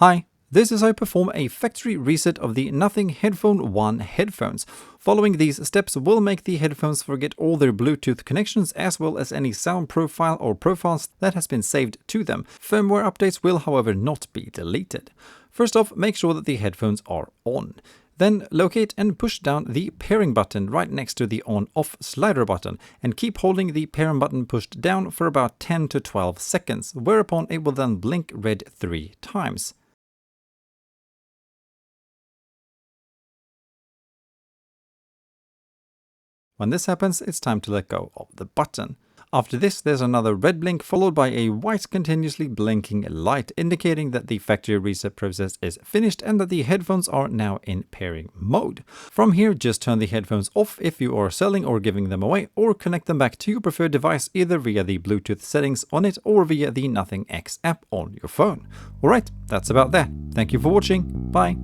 Hi, this is how I perform a factory reset of the Nothing Headphone 1 headphones. Following these steps will make the headphones forget all their Bluetooth connections as well as any sound profile or profiles that has been saved to them. Firmware updates will however not be deleted. First off, make sure that the headphones are on. Then locate and push down the pairing button right next to the on-off slider button and keep holding the pairing button pushed down for about 10 to 12 seconds, whereupon it will then blink red 3 times. When this happens, it's time to let go of the button. After this, there's another red blink followed by a white continuously blinking light, indicating that the factory reset process is finished and that the headphones are now in pairing mode. From here, just turn the headphones off if you are selling or giving them away, or connect them back to your preferred device either via the Bluetooth settings on it or via the Nothing X app on your phone. Alright, that's about that. Thank you for watching. Bye.